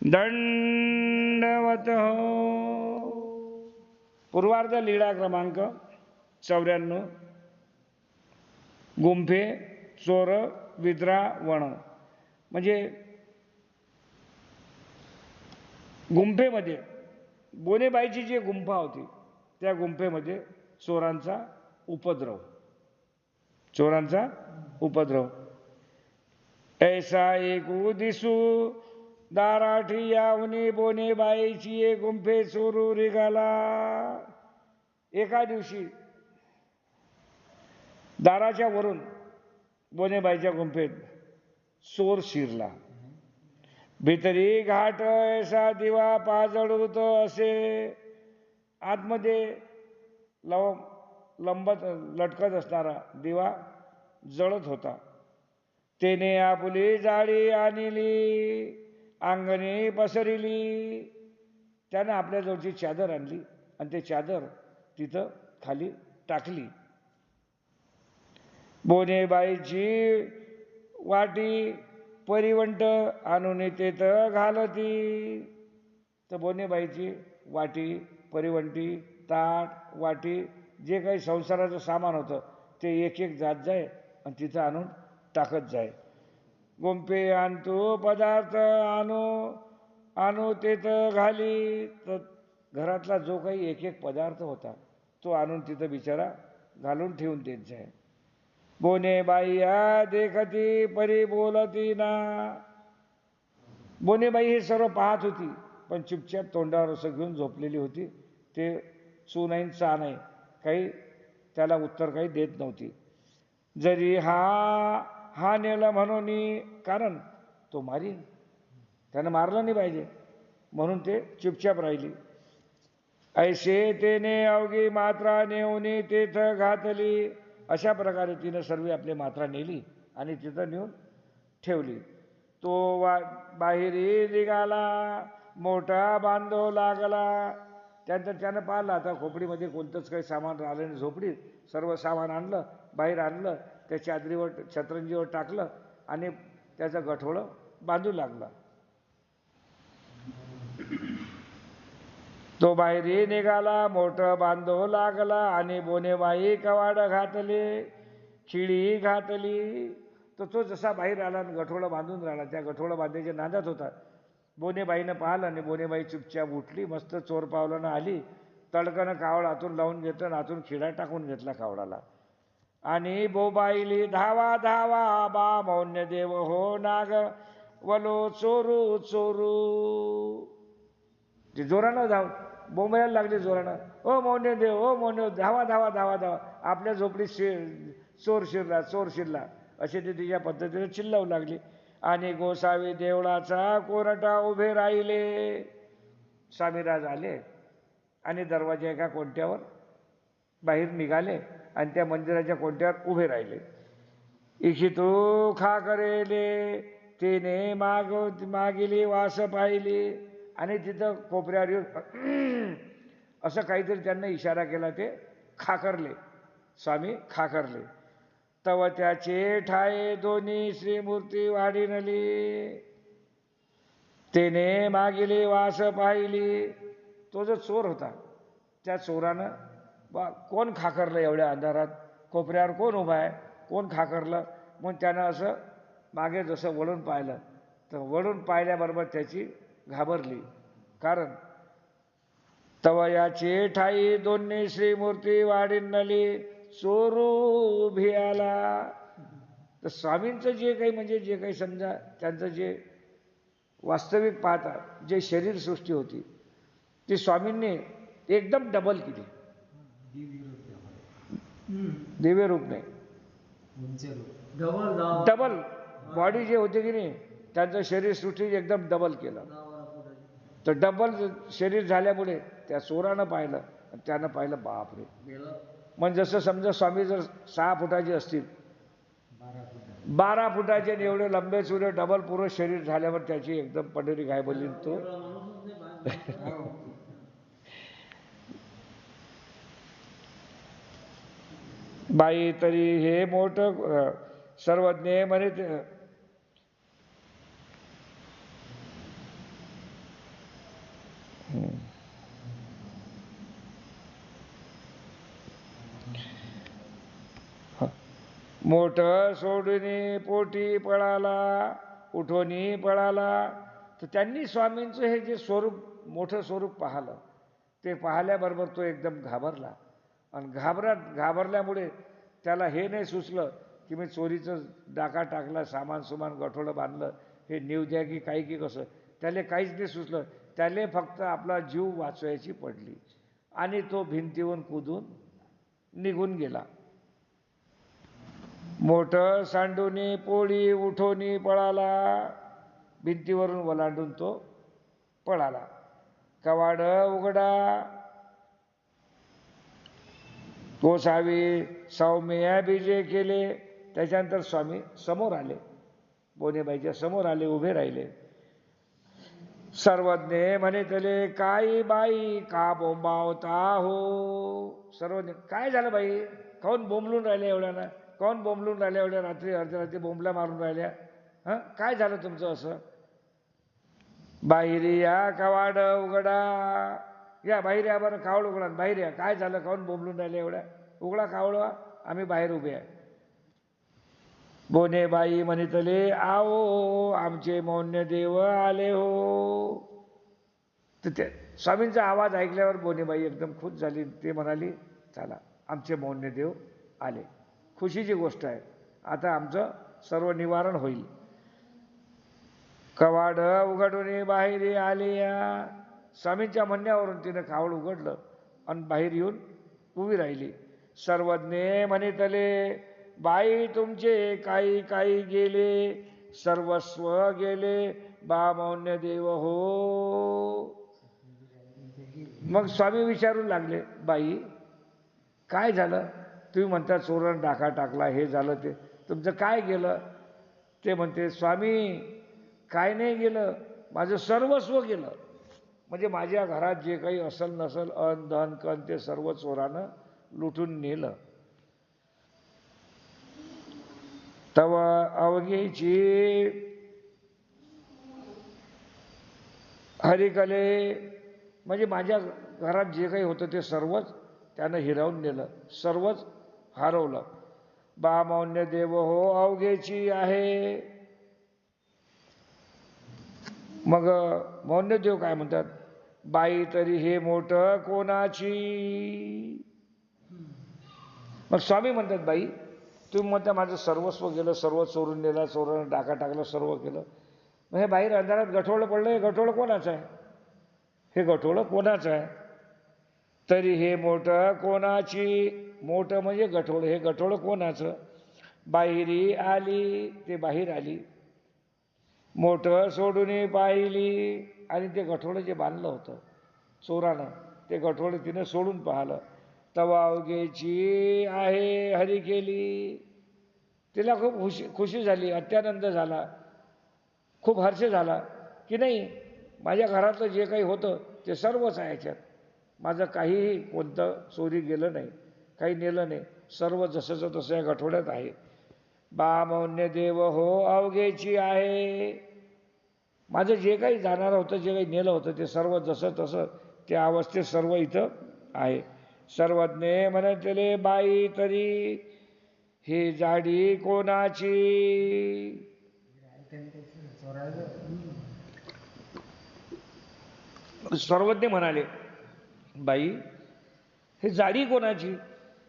दंडवत पूर्वार्ध लीळा क्रमांक 94 गुंफे चोर विद्रा वण म्हणजे गुंफेमध्ये बोनेबाईची जी गुंफा होती त्या गुंफेमध्ये चोरांचा उपद्रव ऐसा एकू दिसू दाराठी यावनी बोनेबाईची ये गुंफे चोरू निघाला। एका दिवशी दाराच्या वरून बोनेबाईच्या गुंफेत चोर शिरला। भीतरी घाट ऐसा दिवा पाजळत असे आतमध्ये लंबत लटकत असणारा दिवा जळत होता। तेने आपली जाळी आणली अंगणी पसरली। त्यानं आपल्या जवळची चादर आणली आणि ते चादर तिथं खाली टाकली। बोनेबाईची वाटी परिवंट आणून तेथ घालती। तर बोनेबाईची वाटी परिवंटी ताट वाटी जे काही संसाराचं सामान होतं ते एक एक जात जाय आणि तिथं आणून टाकत जाय। गुंफे आणतो पदार्थ आणू तेथ घाली। तर घरातला जो काही एक एक पदार्थ होता तो आणून तिथं बिचारा घालून ठेवून देत जाय। बोनेबाई देखती परी बोलती ना। बोनेबाई हे सर्व पाहत होती पण चुपचाप तोंडावर असं घेऊन झोपलेली होती। ते चू नाही चा नाही काही त्याला उत्तर काही देत नव्हती। जरी हा नेलं म्हणून कारण तो मारीन त्यानं मारलं नाही पाहिजे म्हणून ते चुपचाप राहिली। ऐसे तेने अवघी मात्रा नेऊन तेथ घातली। अशा प्रकारे तिनं सर्व आपली मात्रा नेली आणि तिथं नेऊन ठेवली। तो बाहेरी निघाला मोठा बांधो लागला। त्यानं पाहिलं आता खोपडीमध्ये कोणतंच काही सामान राहिलं नाही। झोपडीत सर्व सामान आणलं बाहेर आणलं त्या चादरीवर छत्रंजीवर टाकलं आणि त्याचं गठोळं बांधू लागला। तो बाहेरी निघाला मोठं बांधो लागला आणि बोनेबाई कवाड घातले खिळी घातली। तर तो जसा बाहेर आला आणि गठोळं बांधून राहिला त्या गठोळं बांधायच्या नादात होता। बोनेबाईनं पाहिलं आणि बोनेबाई चुपचाप उठली मस्त चोर पावलानं आली तडकनं कावड आतून लावून घेतलं आणि आतून खिळा टाकून घेतला कावडाला आणि बोबाईली धावा धावा बा मौन्य देव हो नाग वलो चोरू चोरू। ते जोरानं धाव बोंबायला लागले जोरानं ओ मौन्य देव ओ मौन्य धावा धावा धावा धावा आपल्या झोपडीत चोर शिरला असे ते तिच्या पद्धतीने चिल्लावू लागले। आणि गोसावी देवळाचा कोरटा उभे राहिले। स्वामीराज आले आणि दरवाजा एका कोणत्यावर बाहेर निघाले आणि त्या मंदिराच्या कोणत्यावर उभे राहिले। इखितू खा करेले तिने मागिली वास पाहिली आणि तिथं कोपऱ्यावर येऊन असं काहीतरी त्यांना इशारा केला ते खाकरले स्वामी खाकरले। तव त्याचे ठाये दोन्ही श्रीमूर्ती वाढीनली तेने मागिली वास पाहिली। तो जो चोर होता त्या चोरानं कोण खाकरलं एवढ्या अंधारात कोपऱ्यावर कोण उभा आहे कोण खाकरलं मग त्यानं असं मागे जसं वळून पाहिलं तर वळून पाहिल्याबरोबर त्याची घाबरली कारण तवयाचे ठाई दोन्ही श्रीमूर्ती वाढीनली चोरू उभी आला। तर स्वामींचं जे काही म्हणजे जे काही समजा त्यांचं जे वास्तविक पाहता जे शरीर सृष्टी होती ती स्वामींनी एकदम डबल केली। दिव्य रूप नाही डबल बॉडी जे होते की नाही त्यांचं शरीर सृष्टी एकदम डबल केलं। तर डबल शरीर झाल्यामुळे त्या चोरानं पाहिलं आणि त्यानं पाहिलं बापरे म्हणजे जसं समजा स्वामी जर 6 फुटाचे असतील 12 फुटाचे एवढे लंबे चुरे डबल पूर्ण शरीर झाल्यावर त्याची एकदम पंढरी गायबली तो बाई तरी हे मोठं सर्वज्ञ म्हणे मोठ सोडून पोटी पळाला, उठोनी पळाला. तर त्यांनी स्वामींचं हे जे स्वरूप, मोठं स्वरूप पाहिलं. ते पाहिल्याबरोबर तो एकदम घाबरला. आणि घाबरल्यामुळे त्याला हे नाही सुचलं की मी चोरीचं डाका टाकला, सामान गठोडं बांधलं, हे नेऊ द्या की काही की कसं. त्याला काहीच नाही सुचलं. त्याला फक्त आपला जीव वाचवायची पडली आणि तो भिंतीवरून कूदून निघून गेला. मोठं सांडूनी पोळी उठोनी पळाला, भिंतीवरून ओलांडून तो पळाला. कवाड उघडा, गोसावी सौम्या बीजे केले. त्याच्यानंतर स्वामी समोर आले, बोनेबाईच्या समोर आले, उभे राहिले. सर्वज्ञ म्हणितले, काय बाई का बोंबावता हो. सर्वज्ञ, काय झालं बाई, काऊन बोंबलून राहिले एवढ्यानं, काऊन बोंबलून राहिल्या एवढ्या रात्री, अर्ध्या बोंबल्या मारून राहिल्या, हं, काय झालं तुमचं असं. बाहेर या, कवाड उघडा. या बाहेर या बरं, कावड उघडा, बाहेर या. काय झालं, काऊन बोंबलून राहिले एवढ्या, उघडा कावडवा, आम्ही बाहेर उभे आहे. बोनेबाई म्हणितले, आओ आमचे मौन्य देव आले हो. तर ते स्वामींचा आवाज ऐकल्यावर बोनेबाई एकदम खुश झाली. ते म्हणाली, चला आमचे मौन्य देव आले, खुशीची गोष्ट आहे, आता आमचं सर्व निवारण होईल. कवाड उघडून बाहेर आले या. स्वामींच्या म्हणण्यावरून तिनं कावड उघडलं आणि बाहेर येऊन उभी राहिली. सर्वज्ञ म्हणितले, बाई तुमचे काही काही गेले, सर्वस्व गेले, बा मौन्य देव हो. मग स्वामी विचारू लागले, बाई काय झालं, तुम्ही म्हणता चोरण डाका टाकला, हे झालं, ते तुमचं काय गेलं. ते म्हणते, स्वामी काय नाही गेलं, माझं सर्वस्व गेलं. म्हणजे माझ्या घरात जे काही असल नसल, अन धन कन, ते सर्व चोरानं लुटून नेलं. तव अवघेची हरिकले, म्हणजे माझ्या घरात जे काही होतं ते सर्वच त्यानं हिरावून नेलं, सर्वच हरवलं. बा मौन्य देव हो अवघेची आहे. मग मौन्य देव काय म्हणतात, बाई तरी हे मोठं कोणाची. मग स्वामी म्हणतात, बाई तुम्ही म्हणता माझं सर्वस्व गेलं, सर्व चोरून नेलं, चोरानं डाका टाकलं, सर्व केलं. मग हे बाहेर अंधारात गठोळं पडलं, हे गठोळं कोणाचं आहे, हे गठोळं कोणाचं आहे. तरी हे मोठं कोणाची, मोठं म्हणजे गठोळं, हे गठोळं कोणाचं. बाहेरी आली, ते बाहेर आली. मोठं सोडून पाहिली, आणि ते गठोळं जे बांधलं होतं चोरानं, ते गठोळं तिनं सोडून पाहिलं. तवा अवघेची आहे हरी केली. तिला खूप खुशी झाली, अत्यानंद झाला, खूप हर्ष झाला की नाही, माझ्या घरातलं जे काही होतं ते सर्वच आहे, याच्यात माझं काहीही कोणतं चोरी गेलं नाही, काही नेलं नाही, सर्व जसंचं तसं या गठोड्यात आहे. बा मौन्य देव हो अवघेची आहे. माझं जे काही जाणार होतं, जे काही नेलं होतं ते सर्व जसं तसं त्या अवस्थेत सर्व इथं आहे. सर्वज्ञ म्हणतले, बाई तरी हे जाडी कोणाची. सर्वज्ञ म्हणाले, बाई हे जाडी कोणाची.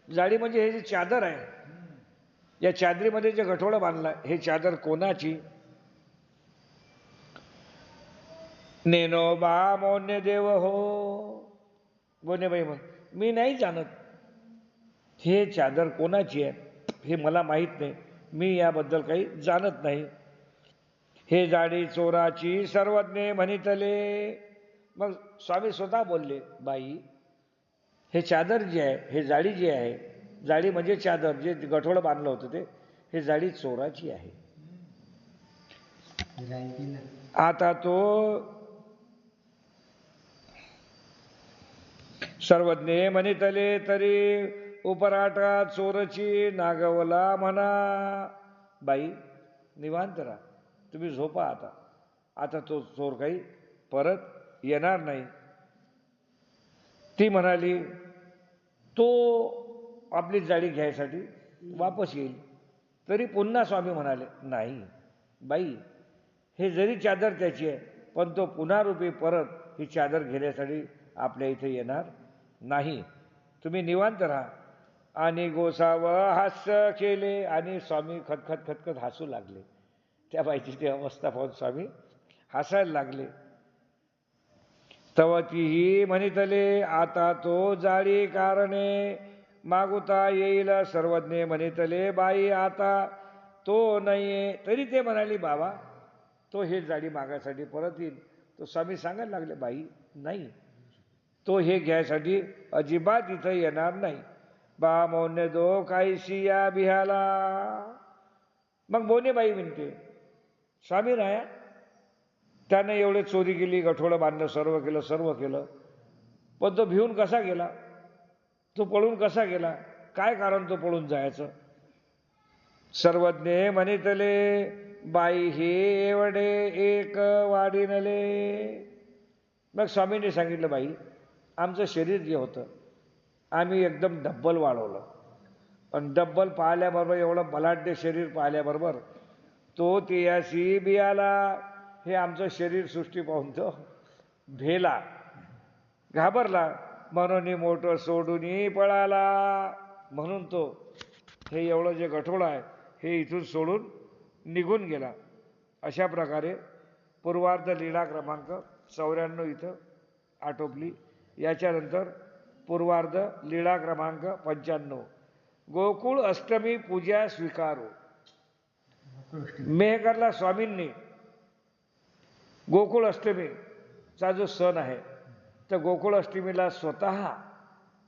जाडी म्हणजे हे जे चादर आहे, या चादरीमध्ये जे गठोडं बांधलं, हे चादर कोणाची. नेनो बा मौन्य देव हो. बोनेबाई म्हण, मी नाही जाणत हे चादर कोणाची आहे, हे मला माहीत नाही, मी याबद्दल काही जाणत नाही. हे जाडी चोराची सर्वज्ञ म्हणितले. मग स्वामी स्वतः बोलले, बाई हे चादर जे आहे, हे जाडी जी आहे, जाडी म्हणजे चादर, जे गठोडं बांधलं होतं ते, हे जाडी चोराची आहे. आता तो सर्वज्ञ म्हणितले, तरी उपराटा चोरची नागवला म्हणा. बाई निवांत राहा, तुम्ही झोपा आता, आता तो चोर काही परत येणार नाही. ती म्हणाली तो आपली जाळी घ्यायसाठी वापस येईल. तरी पुन्हा स्वामी म्हणाले, नाही बाई, हे जरी चादर त्याची आहे, पण तो पुन्हा रूपी परत ही चादर घेण्यासाठी आपल्या इथे येणार नाही. तुम्ही निवांत राहा. आणि गोसावं हास्य केले आणि स्वामी खतखत खतखत हसू लागले. त्या बाईची ती अवस्था पाहून स्वामी हसायला लागले. तव तीही म्हणितले आता तो जाळी कारणे मागुता येईल. सर्वज्ञ म्हणितले बाई आता तो नाहीये. तरी ते म्हणाली, बाबा तो हे जाळी मागायसाठी परत येईल. तो स्वामी सांगायला लागले, बाई नाही, तो हे घ्यायसाठी अजिबात इथं येणार नाही. बा मौन्य दो काहीशी या बिहाला. मग बोनेबाई म्हणते, स्वामी राया त्यानं एवढे चोरी केली, गठोडं बांधलं, सर्व केलं, पण तो भिवून कसा गेला? तो पळून कसा गेला? काय कारण तो पळून जायचं? सर्वज्ञ म्हणितले बाई हे एवढे एक वाढिनले. मग स्वामींनी सांगितलं, बाई आमचं शरीर जे होतं आम्ही एकदम डब्बल वाढवलं. पण डब्बल पाहिल्याबरोबर, एवढं बलाढ्य शरीर पाहिल्याबरोबर तो तेयाशी बियाला. हे आमचं शरीर सृष्टी पाहून तो भेला, घाबरला, म्हणून मोठं सोडून पळाला. म्हणून तो हे एवढं जे गठोडं आहे हे इथून सोडून निघून गेला. अशा प्रकारे पूर्वार्ध लीळा क्रमांक 94 इथं आटोपली. याच्यानंतर पूर्वार्ध लीळा क्रमांक 95 गोकुळ अष्टमी पूजा स्वीकारो. मेहकरला स्वामींनी गोकुळ अष्टमीचा जो सण आहे तर गोकुळ अष्टमीला स्वतः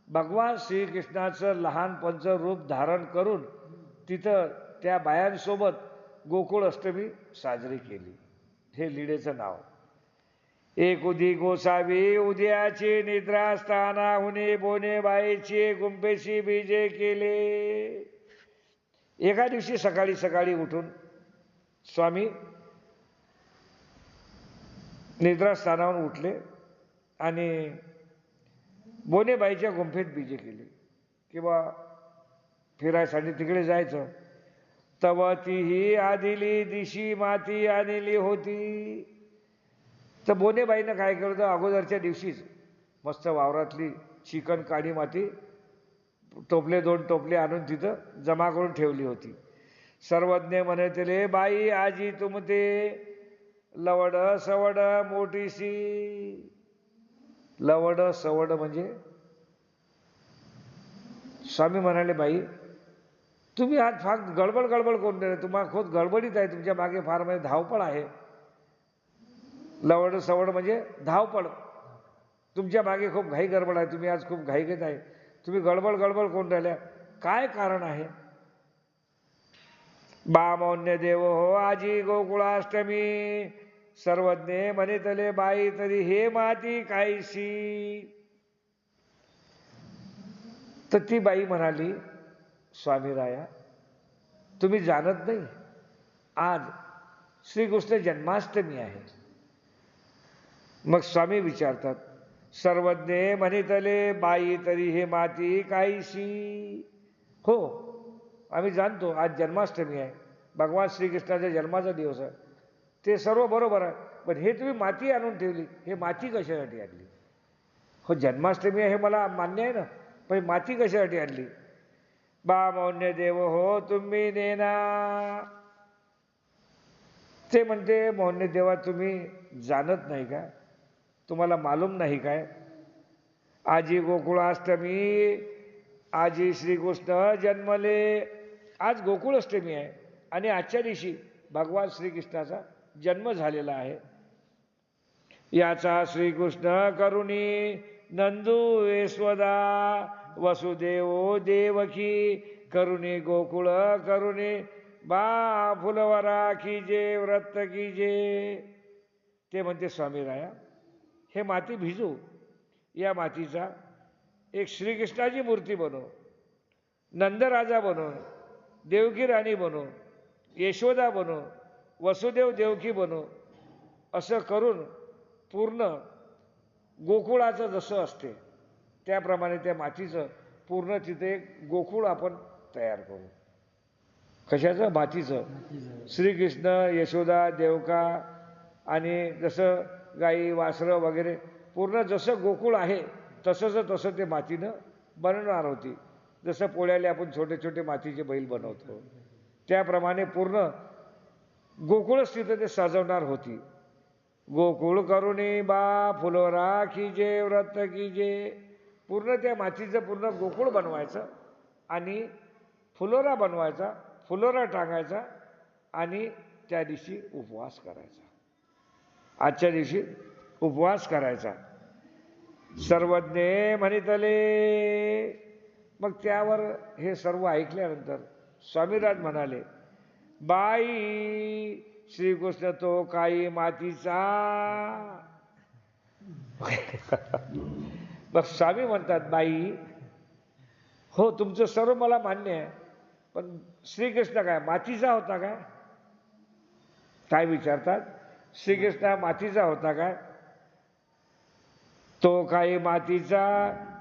भगवान श्रीकृष्णाचं लहानपणचं रूप धारण करून तिथं त्या बायांसोबत गोकुळ अष्टमी साजरी केली. हे लीळेचं नाव. एक उदी गोसावी उद्याची निद्रास्थानाहुनी बोनेबाईची गुंफेशी बीजे केले. एका दिवशी सकाळी सकाळी उठून स्वामी निद्रास्थानावरून उठले आणि बोनेबाईच्या गुंफेत बीजे केली किंवा फिरायसाठी तिकडे जायचं. तव तीही आदिली दिशी माती आणली होती. तर बोनेबाईनं काय केलं होतं, अगोदरच्या दिवशीच मस्त वावरातली चिकन काळी माती टोपले 2 टोपले आणून तिथं जमा करून ठेवली होती. सर्वज्ञ म्हणतले बाई आजी तुमते लवड सवड मोठीशी. लवड सवड म्हणजे स्वामी म्हणाले, बाई तुम्ही आज फार गडबड करून दिले, तुम्हाला खूप गडबडीत आहे, तुमच्या मागे फार म्हणजे धावपळ आहे. लवड सवड म्हणजे धावपळ, तुमच्या मागे खूप घाई गडबड आहे, तुम्ही आज खूप घाई घेत आहे, तुम्ही गडबड करून राहिल्या, काय कारण आहे? बामौन्य देव हो आजी गोकुळाष्टमी. सर्वज्ञ म्हणितले बाई तरी हे माती काहीशी. तर ती बाई म्हणाली, स्वामी राया तुम्ही जाणत नाही, आज श्रीकृष्ण जन्माष्टमी आहे. मग स्वामी विचारतात, सर्वज्ञ म्हणितले बाई तरी हे माती काहीशी. हो आम्ही जाणतो आज जन्माष्टमी आहे, भगवान श्रीकृष्णाच्या जन्माचा दिवस आहे, ते सर्व बरोबर आहे, पण हे तुम्ही माती आणून ठेवली, हे माती कशासाठी आणली? हो जन्माष्टमी आहे हे मला मान्य आहे ना, पण माती कशासाठी आणली? बामौन्य देव हो तुम्ही नेना. ते म्हणते, मौन्य देवा तुम्ही जाणत नाही का, तुम्हाला मालूम नाही काय, आजी गोकुळाष्टमी, आजी श्रीकृष्ण जन्मले. आज गोकुळाष्टमी आहे आणि आजच्या दिवशी भगवान श्रीकृष्णाचा जन्म झालेला आहे. याचा श्रीकृष्ण करुणी नंदू यशोदा वसुदेव देवकी करुणी गोकुळ करुणी बा फुलवरा कीजे व्रत कीजे. ते म्हणते, स्वामी राया हे माती भिजू, या मातीचा एक श्रीकृष्णाची मूर्ती बनव, नंदराजा बनव, देवकी राणी बनव, यशोदा बनव, वसुदेव देवकी बनव, असं करून पूर्ण गोकुळाचं जसं असते त्याप्रमाणे त्या मातीचं पूर्ण तिथे एक गोकुळ आपण तयार करू. कशाचं? मातीचं. श्रीकृष्ण, यशोदा, देवका आणि जसं गाई वासरं वगैरे पूर्ण जसं गोकुळ आहे तसं ते मातीनं बनवणार होती. जसं पोळ्याला आपण छोटे छोटे मातीचे बैल बनवतो त्याप्रमाणे पूर्ण गोकुळच तिथं ते सजवणार होती. गोकुळ करुणी बा फुलोरा कीजे व्रत कीजे. पूर्ण त्या मातीचं पूर्ण गोकुळ बनवायचं आणि फुलोरा बनवायचा, फुलोरा टाकायचा आणि त्या दिवशी उपवास करायचा. आजच्या दिवशी उपवास करायचा. सर्वज्ञे म्हणितले. मग त्यावर हे सर्व ऐकल्यानंतर स्वामीराज म्हणाले, बाई श्रीकृष्ण तो काही मातीचा. मग स्वामी म्हणतात, बाई हो तुमचं सर्व मला मान्य आहे, पण श्रीकृष्ण काय मातीचा होता काय? काय विचारतात? श्रीकृष्ण मातीचा होता काय? तो काही मातीचा.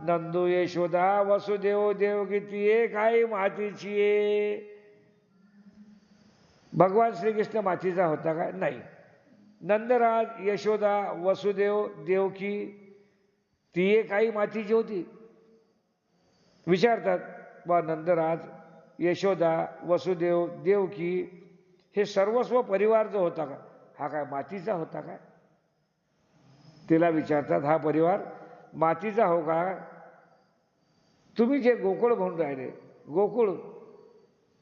नंदू यशोदा वसुदेव देवकी काही मातीची. भगवान श्रीकृष्ण मातीचा होता काय? नाही. नंदराज, यशोदा, वसुदेव, देवकी ती काही मातीची होती. विचारतात, बा नंदराज, यशोदा, वसुदेव, देवकी हे सर्वस्व परिवार जो होता का हा काय मातीचा होता काय? तिला विचारतात, हा परिवार मातीचा हो का? तुम्ही जे गोकुळ म्हणून राहिले, गोकुळ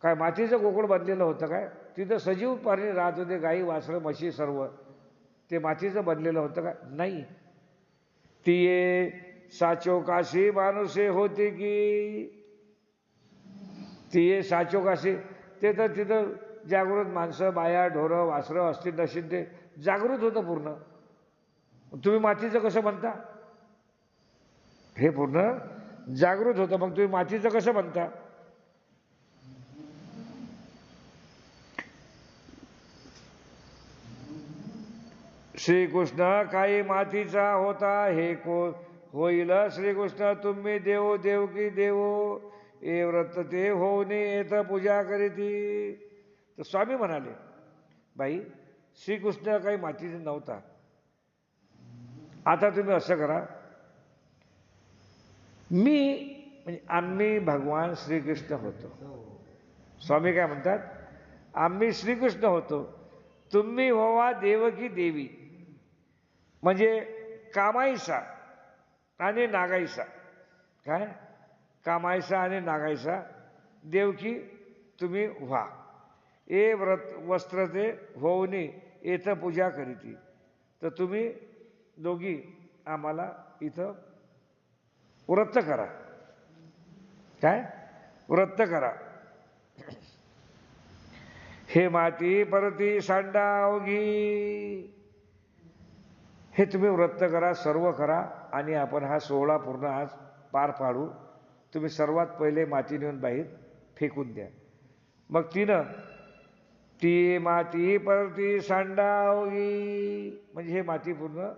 काय मातीचं गोकुळ बनलेलं होतं काय? तिथं सजीव प्राणी राहत होते, गाई वासरं म्हशी सर्व, ते मातीचं बनलेलं होतं का? नाही. ती ये साचो काशी माणुसे होते की. ती ये साचो काशी, ते तर तिथं जागृत माणसं, बाया, ढोरं, वासरं असतील नशील ते जागृत होतं पूर्ण. तुम्ही मातीचं कसं म्हणता? हे पूर्ण जागृत होतं, मग तुम्ही मातीचं कसं म्हणता? श्रीकृष्ण काही मातीचा होता, हे होईल श्रीकृष्ण तुम्ही देव देवकी देव. ए व्रत ते होऊने येत पूजा करीती. तर स्वामी म्हणाले, बाई श्रीकृष्ण काही मातीचा नव्हता. आता तुम्ही असं करा, मी म्हणजे आम्ही भगवान श्रीकृष्ण होतो. स्वामी काय म्हणतात? आम्ही श्रीकृष्ण होतो, तुम्ही व्हावा देवकी देवी. म्हणजे कामाईसा आणि नागाईसा. काय? कामाईसा आणि नागाईसा. देवकी तुम्ही व्हा. ए व्रत वस्त्र ते होऊनी येथं पूजा करीती. तर तुम्ही दोघी आम्हाला इथं व्रत करा. काय? व्रत करा. हे माती परती सांडावगी. हे तुम्ही व्रत करा, सर्व करा आणि आपण हा सोहळा पूर्ण आज पार पाडू. तुम्ही सर्वात पहिले माती नेऊन बाहेर फेकून द्या. मग तिनं ती माती परती सांडावगी म्हणजे हे माती पूर्ण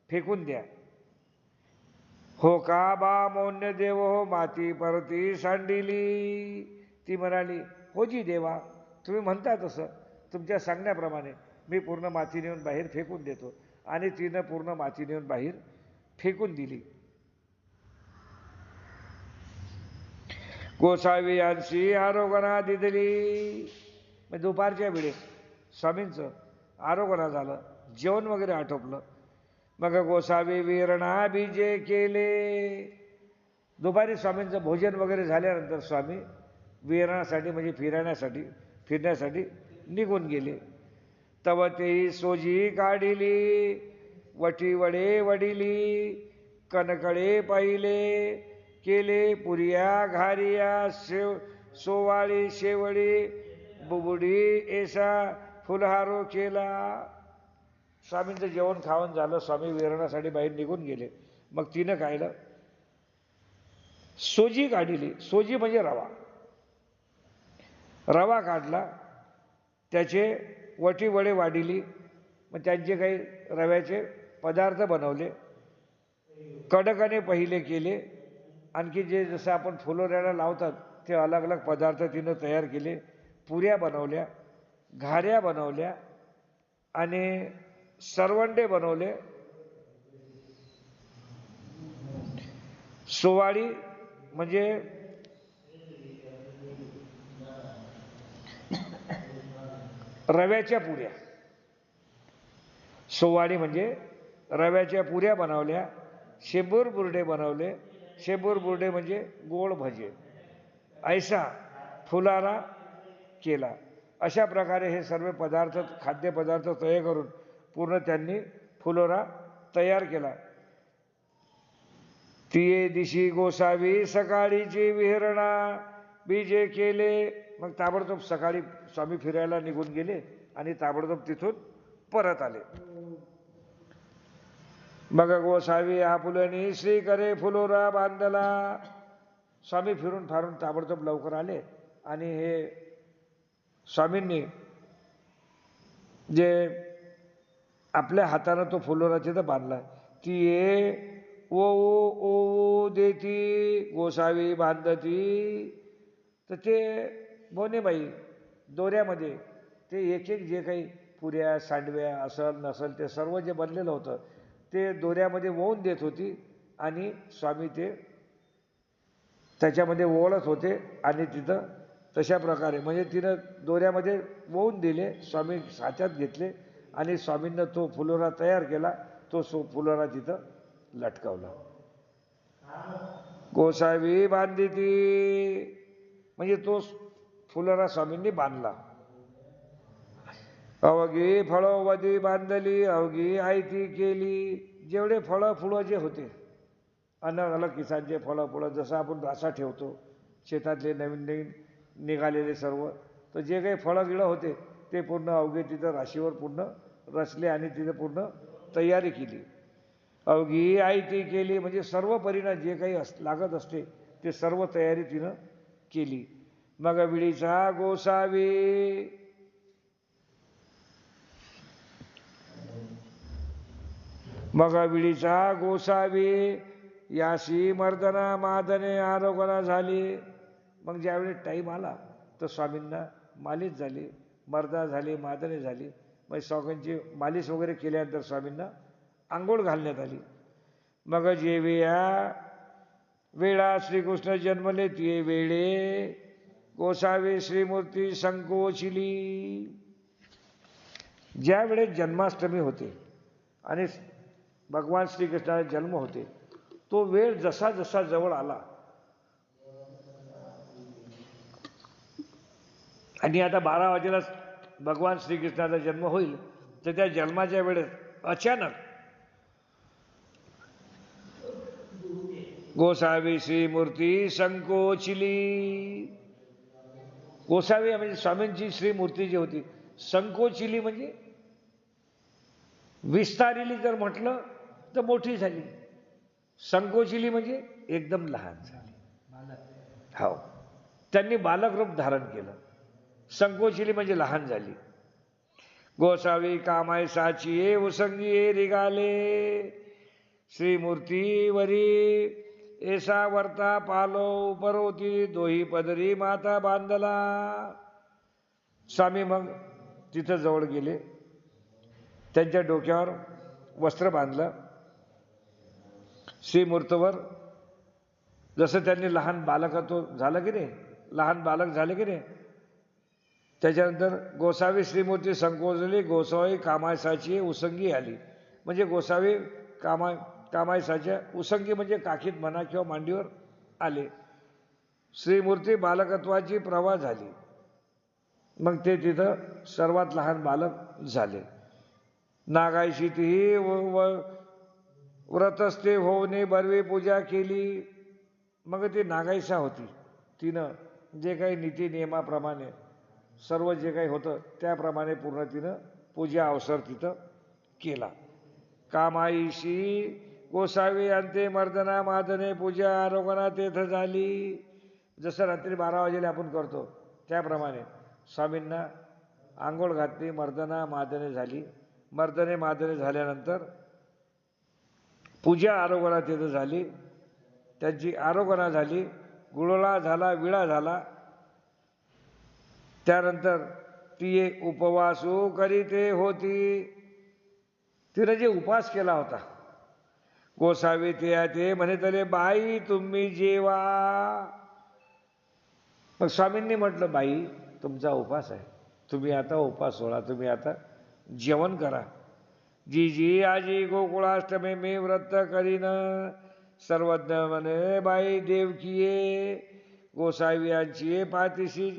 फेकून द्या. हो का बा मौन्य देव हो माती परती सांडिली. ती म्हणाली, हो जी देवा, तुम्ही म्हणता तसं, तुमच्या सांगण्याप्रमाणे मी पूर्ण माती नेऊन बाहेर फेकून देतो. आणि तिनं पूर्ण माती नेऊन बाहेर फेकून दिली. गोसावी यांची आरोग्याला दिली. मग दुपारच्या वेळेस स्वामींचं आरोग्य झालं, जेवण वगैरे आटोपलं. मग गोसावी वीरणा बीजे केले. दुपारी स्वामींचं भोजन वगैरे झाल्यानंतर स्वामी वीरणासाठी म्हणजे फिरण्यासाठी निघून गेले. तव तेही सोजी काढिली, वटी वडे वडिली, कनकडे पाहिले, केले पुरिया घारिया, सोवाळी शेवळी, बुबुडी एसा फुलहारो केला. स्वामींचं जेवण खावण झालं, स्वामी विरणासाठी बाहेर निघून गेले. मग तिनं काढलं, सोजी काढली. सोजी म्हणजे रवा काढला, त्याचे वटी वडे वाढिली, मग त्यांचे काही रव्याचे पदार्थ बनवले, कडकने पहिले केले, आणखी जे जसं आपण फुलोऱ्याला लावतात ते अलग अलग पदार्थ तिनं तयार केले. पुऱ्या बनवल्या, घाऱ्या बनवल्या आणि सरवंडे बनवले. सोवाळी म्हणजे रव्याच्या पुऱ्या. सोवाळी म्हणजे रव्याच्या पुऱ्या बनवल्या. शेंबूर बुर्डे बनवले. शेंबूर बुर्डे म्हणजे गोड भजे. ऐसा फुलारा केला. अशा प्रकारे हे सर्व पदार्थ, खाद्यपदार्थ तयार करून पूर्ण त्यांनी फुलोरा तयार केला. तिये दिशी गोसावी सकाळीची विहरणा बीजे केले. मग ताबडतोब सकाळी स्वामी फिरायला निघून गेले आणि ताबडतोब तिथून परत आले. मग गोसावी आपुलनी श्री करे फुलोरा बांधला. स्वामी फिरून फारून ताबडतोब लवकर आले आणि हे स्वामींनी जे आपल्या हातानं तो फुलोरा तिथं बांधला. ती ये ओ ओ देती गोसावी बांधती. तर ते बोनेबाई दोऱ्यामध्ये ते एक एक जे काही पुऱ्या सांडव्या असल नसल ते सर्व जे बनलेलं होतं ते दोऱ्यामध्ये वळून देत होती आणि स्वामी ते त्याच्यामध्ये ओळत होते आणि तिथं तशा प्रकारे म्हणजे तिनं दोऱ्यामध्ये वळून दिले. स्वामी साच्यात घेतले आणि स्वामींना तो फुलोरा तयार केला. तो फुलोरा तिथं लटकावला. गोसावी बांधिती म्हणजे तो फुलोरा स्वामींनी बांधला. अवघी फळोवधी बांधली अवघी आयती केली. जेवढे फळं फुलं जे होते अलग अलग किसांचे फळं फुलं जसं आपण रासा ठेवतो शेतातले नवीन नवीन निघालेले सर्व, तर जे काही फळं गिळं होते ते पूर्ण अवघे तिथं राशीवर पूर्ण रचले आणि तिथं पूर्ण तयारी केली. अवघी आयती केली म्हणजे सर्व परिणाम जे काही लागत असते ते सर्व तयारी तिनं केली. मग विडीचा गोसावी मग विडीचा गोसावी याशी मर्दना मादने आरोग्य झाली. मग ज्यावेळी टाईम आला तर स्वामींना मालिश झाली, मर्दा झाली, मादने झाली. मग स्वामींची मालिश वगैरे केल्यानंतर स्वामींना आंघोळ घालण्यात आली. मग जेविया वेळा श्रीकृष्ण जन्मले ते वेळे गोसावी श्रीमूर्ती संकोचिली. ज्या वेळेस जन्माष्टमी होते आणि भगवान श्रीकृष्णाचा जन्म होते तो वेळ जसा जसा जवळ आला आणि आता 12 वाजेला भगवान श्रीकृष्णाचा जन्म होईल तर त्या जन्माच्या वेळेस अचानक गोसावी श्रीमूर्ती संकोचिली. गोसावी म्हणजे स्वामींची श्रीमूर्ती जी होती संकोचिली म्हणजे विस्तारिली जर म्हटलं तर मोठी झाली. संकोचिली म्हणजे एकदम लहान झाली. हो, त्यांनी बालक रूप धारण केलं. संकोचिली म्हणजे लहान झाली. गोसावी कामाय साचिये उसंगिये रिगाले श्रीमूर्तीवरी ऐसा वर्ता पालो उपरोती दोही पदरी माता बांधला. स्वामी मग तिथं जवळ गेले, त्यांच्या डोक्यावर वस्त्र बांधलं. श्रीमूर्तीवर जसं त्यांनी लहान बालकत्व झालं की नाही, लहान बालक झाले की नाही, त्याच्यानंतर गोसावी श्रीमूर्ती संकोचली. गोसावी कामायसाची उसंगी आली म्हणजे गोसावी कामायसाच्या उसंगी म्हणजे काखीत म्हणा किंवा मांडीवर आले. श्रीमूर्ती बालकत्वाची प्रवाह झाली. मग ते तिथं सर्वात लहान बालक झाले. नागायशी तीही व्रतस्थे होऊने बरवी पूजा केली. मग ती नागायसा होती, तिनं जे काही नीती नियमाप्रमाणे सर्व जे काही होतं त्याप्रमाणे पूर्ण तिनं पूजा अवसर तिथं केला. कामाईशी गोसावी अंते मर्दना मादने पूजा आरोगणा तेथ झाली. जसं रात्री 12 वाजेला आपण करतो त्याप्रमाणे स्वामींना आंघोळ घातली, मर्दना मादने झाली. मर्दने मादने झाल्यानंतर पूजा आरोगणा तेथ झाली. त्यांची आरोगणा झाली, गुळोळा झाला, विळा झाला. त्यानंतर ती एक उपवासू करीते होती. तिने जे उपास केला होता, गोसावी ते म्हणे तले बाई तुम्ही जेवा. मग स्वामींनी म्हटलं बाई तुमचा उपास आहे, तुम्ही आता उपास सोडा, तुम्ही आता जेवण करा. जी जी आजी गोकुळाष्टमी मी व्रत करीन. सर्वज्ञ म्हणे बाई देवकीये गोसावियांची पाठीशी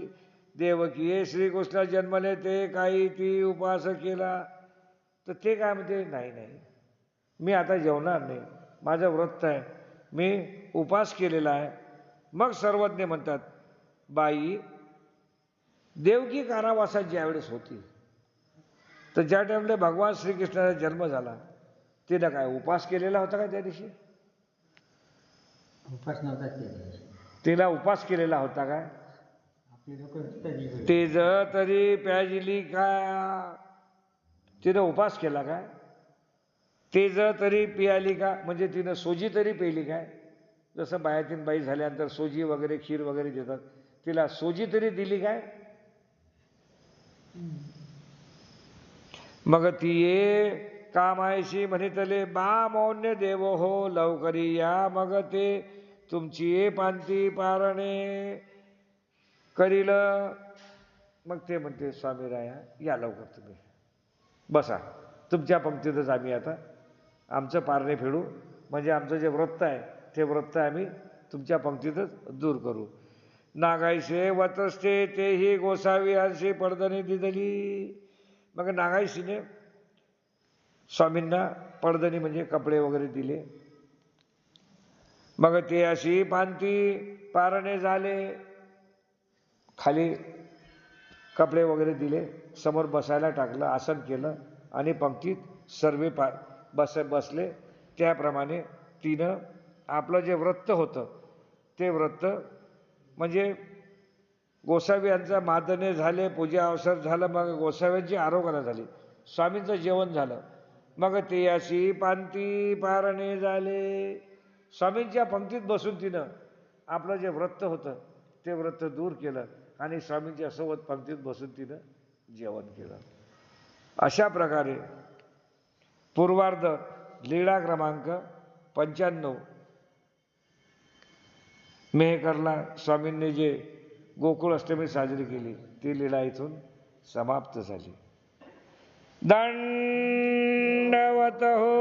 देवकीये श्रीकृष्ण जन्मले ते काही ती उपास केला. तर ते काय म्हणते नाही नाही मी आता जेवणार नाही, माझं व्रत आहे, मी उपास केलेला आहे. मग सर्वज्ञ म्हणतात बाई देवकी कारावासात ज्यावेळेस होती तर ज्या टाइमला भगवान श्रीकृष्णाचा जन्म झाला तिनं काय उपास केलेला होता का त्या दिवशी? उपास नव्हता केला. तिला उपास केलेला होता काय? आपली लोक तेज तरी प्याजिली का? तिनं उपास केला काय? तेज तरी पियाली का? म्हणजे तिनं सोजी तरी पेली काय? जसं बायातीन बाई झाल्यानंतर सोजी वगैरे खीर वगैरे देतात, तिला सोजी तरी दिली काय? मग ती ये कामायशी म्हणितले बा मौन्य देव हो लवकरी या. मग ते तुमची ये पांती पारणे करील. मग ते म्हणते स्वामी राया या लवकर, तुम्ही बसा, तुमच्या पंक्तीतच आम्ही आता आमचं पारणे फेडू, म्हणजे आमचं जे व्रत आहे ते व्रत आम्ही तुमच्या पंक्तीतच दूर करू. नागायसे वतस्ते तेही गोसावी अंशी पडदणी दिदली. मग नागायशीने स्वामींना पडदणी म्हणजे कपडे वगैरे दिले. मग ते अशी पांती पारणे झाले, खाली कपडे वगैरे दिले, समोर बसायला टाकलं, आसन केलं आणि पंक्तीत सर्वे बसले. त्याप्रमाणे तिनं आपलं जे व्रत होतं ते व्रत म्हणजे गोसावी यांचा मादने झाले, पूजा अवसर झालं, मग गोसाव्यांची आरोग्य झाली, स्वामींचं जेवण झालं. मग ते अशी पांती पारणे झाले. स्वामींच्या पंक्तीत बसून तिनं आपलं जे व्रत होतं ते व्रत दूर केलं आणि स्वामींच्या सोबत पंक्तीत बसून तिनं जेवण केलं. अशा प्रकारे पूर्वार्ध लीळा क्रमांक 95 मेहकरला स्वामींनी जे गोकुळ अष्टमी साजरी केली ती लीळा इथून समाप्त झाली. दंडवत हो.